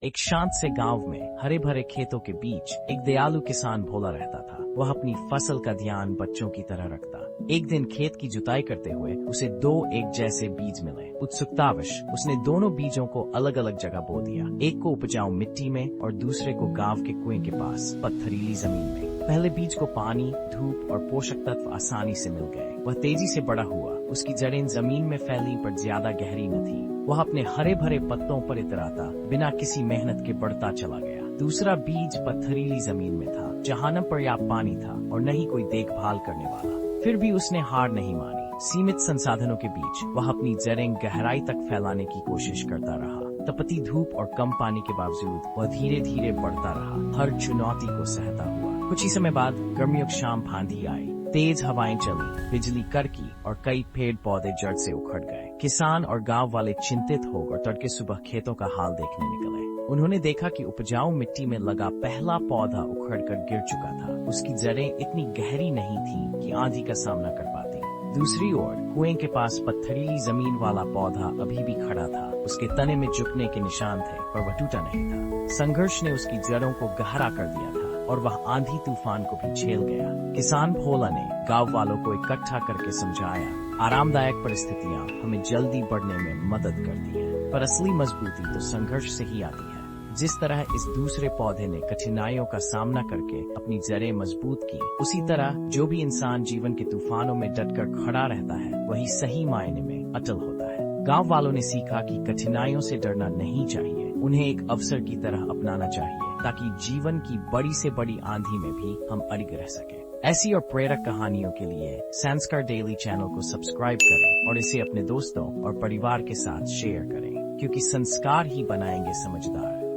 एक शांत से गांव में हरे भरे खेतों के बीच एक दयालु किसान भोला रहता था। वह अपनी फसल का ध्यान बच्चों की तरह रखता। एक दिन खेत की जुताई करते हुए उसे दो एक जैसे बीज मिले। उत्सुकतावश उसने दोनों बीजों को अलग अलग जगह बो दिया, एक को उपजाऊ मिट्टी में और दूसरे को गांव के कुएं के पास पत्थरीली जमीन में। पहले बीज को पानी, धूप और पोषक तत्व आसानी से मिल गए। वह तेजी से बड़ा हुआ। उसकी जड़ें जमीन में फैली पर ज्यादा गहरी न थी। वह अपने हरे भरे पत्तों पर इतराता बिना किसी मेहनत के बढ़ता चला गया। दूसरा बीज पत्थरीली जमीन में था, जहाँ न पर्याप्त पानी था और न ही कोई देखभाल करने वाला। फिर भी उसने हार नहीं मानी। सीमित संसाधनों के बीच वह अपनी जड़ें गहराई तक फैलाने की कोशिश करता रहा। तपती धूप और कम पानी के बावजूद वह धीरे धीरे बढ़ता रहा, हर चुनौती को सहता हुआ। कुछ ही समय बाद गर्मियों की शाम आंधी आई। तेज हवाएं चली, बिजली कड़की और कई पेड़ पौधे जड़ से उखड़ गए। किसान और गांव वाले चिंतित होकर तड़के सुबह खेतों का हाल देखने निकले। उन्होंने देखा कि उपजाऊ मिट्टी में लगा पहला पौधा उखड़कर गिर चुका था। उसकी जड़ें इतनी गहरी नहीं थीं कि आंधी का सामना कर पाती। दूसरी ओर कुएं के पास पत्थरीली जमीन वाला पौधा अभी भी खड़ा था। उसके तने में झुकने के निशान थे, पर वह टूटा नहीं था। संघर्ष ने उसकी जड़ों को गहरा कर दिया था और वह आंधी तूफान को भी झेल गया। किसान भोला ने गांव वालों को इकट्ठा करके समझाया, आरामदायक परिस्थितियां हमें जल्दी बढ़ने में मदद करती हैं, पर असली मजबूती तो संघर्ष से ही आती है। जिस तरह इस दूसरे पौधे ने कठिनाइयों का सामना करके अपनी जड़ें मजबूत की, उसी तरह जो भी इंसान जीवन के तूफानों में डटकर खड़ा रहता है, वही सही मायने में अटल होता है। गांव वालों ने सीखा कि कठिनाइयों से डरना नहीं चाहिए, उन्हें एक अवसर की तरह अपनाना चाहिए, ताकि जीवन की बड़ी से बड़ी आंधी में भी हम अडिग रह सकें। ऐसी और प्रेरक कहानियों के लिए संस्कार डेली चैनल को सब्सक्राइब करें और इसे अपने दोस्तों और परिवार के साथ शेयर करें, क्योंकि संस्कार ही बनाएंगे समझदार।